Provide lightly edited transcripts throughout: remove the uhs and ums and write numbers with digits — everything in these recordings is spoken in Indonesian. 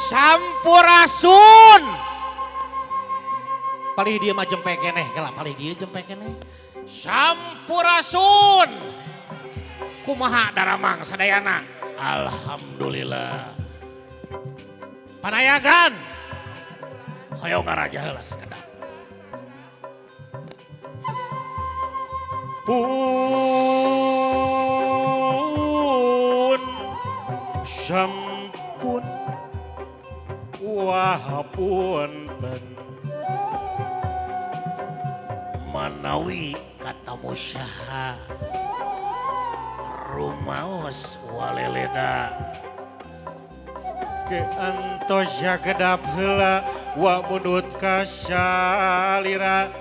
Sampurasun. Palih dia mah jempek keneh, kalau palih dia jempek keneh. Sampurasun. Kumaha daramang sadayana? Alhamdulillah. Panayagan. Hoyong ngaraja heula sakedap. Pun sampun wahapunten manawi kata musyaha rumaos waleleda ke antos jagadap heula wa mudut kasalira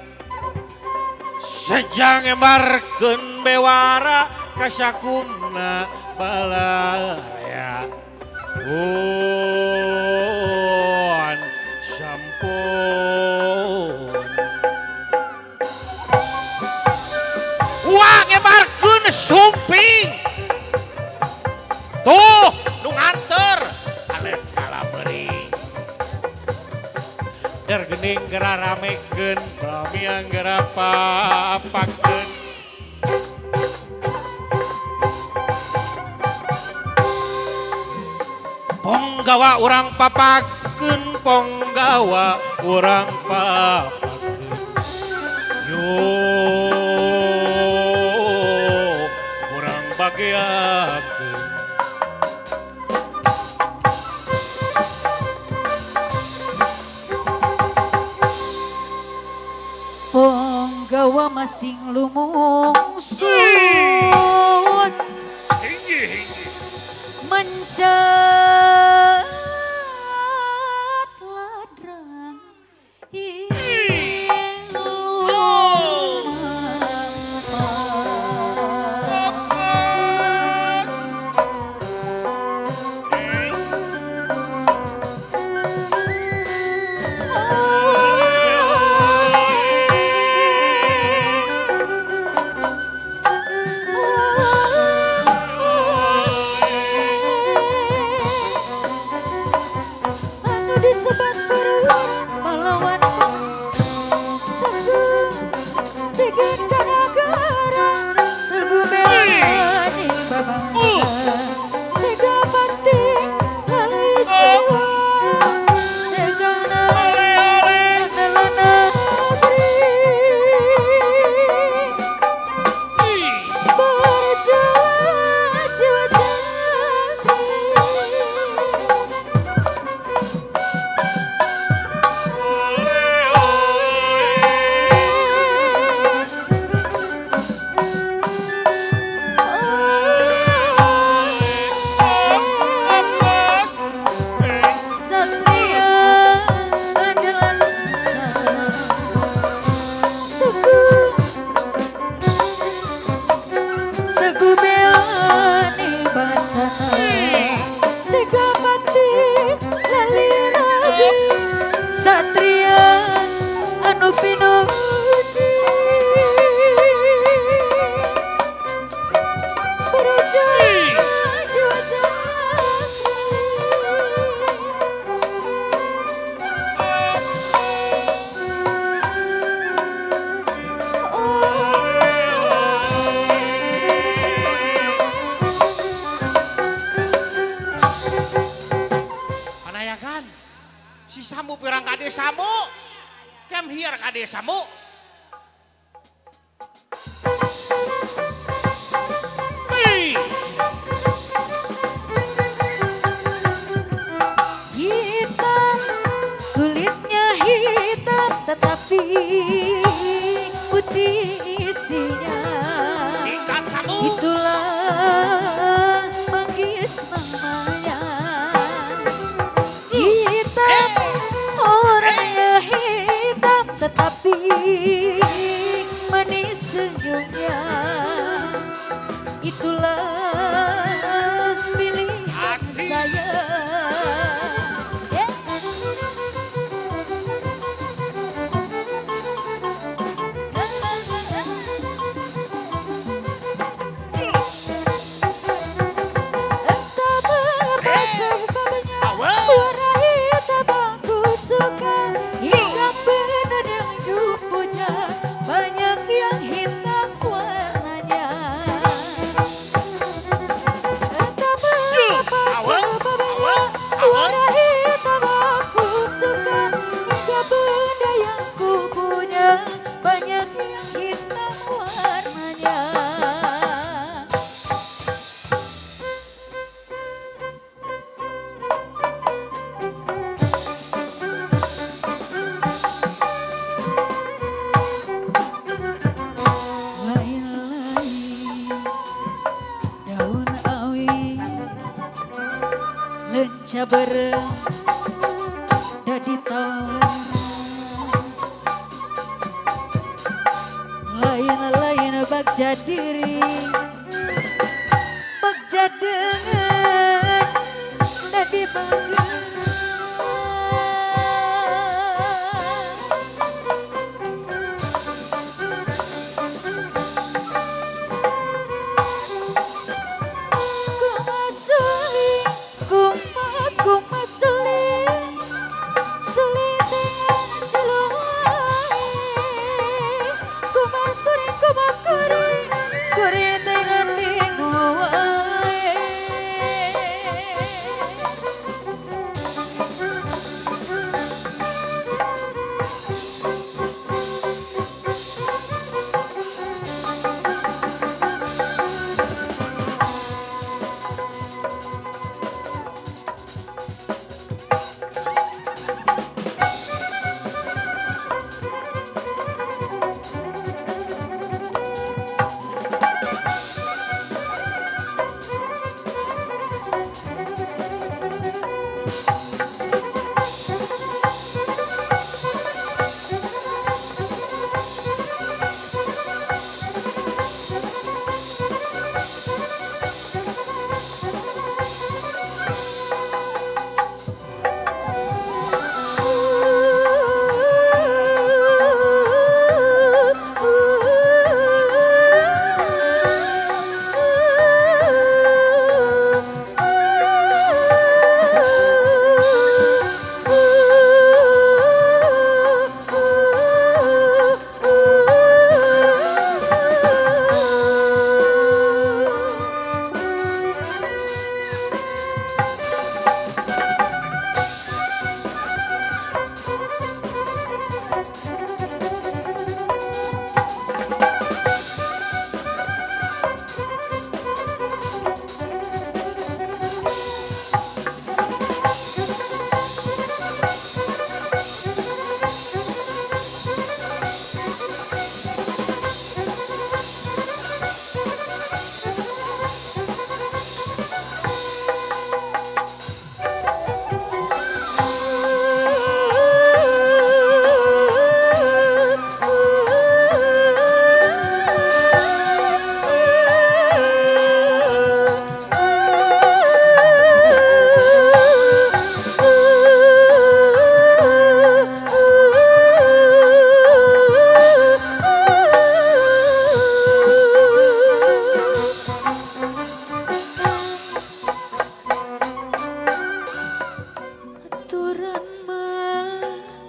sejang embarkeun bewara kasakumna balaya pun sampun wah ngebarkeun sumping tuh nu nganter aleut kalabeuring der geuning geura ramekeun pamiang geura papakeun ponggawa urang papakeun ponggawa urang papakeun yo urang bageakeun ponggawa masing lumungsut mencet ladrang disebat beruang pahlawan teguh tiga negara teguh berani babangsa tega pati lalai jiwa tega adalah negeri berjuang jiwa jati. Teguh beani basa tega mati lali rabi satria anu pinuji berjuang jiwa si Samu pirang kade Samu kem hiar kade Samu hitam kulitnya hitam tetapi putih isinya singkat Samu itulah manggis namanya hitam orangnya hitam tetapi bareng dadi tawaran lain-lain bagja diri bagja dengan dadi bangga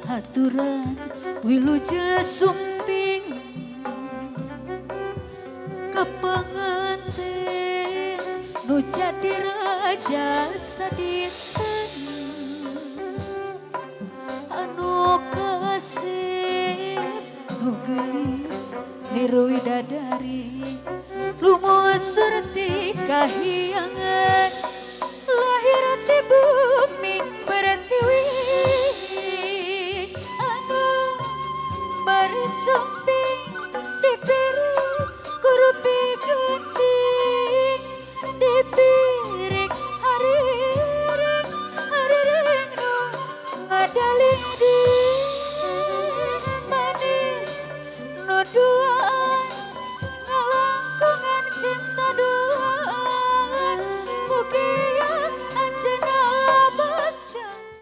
aturan wiluja sumping kapanganten nu jadi raja sadinten anu kasih nu gelis niru widadari lumus surti kahiji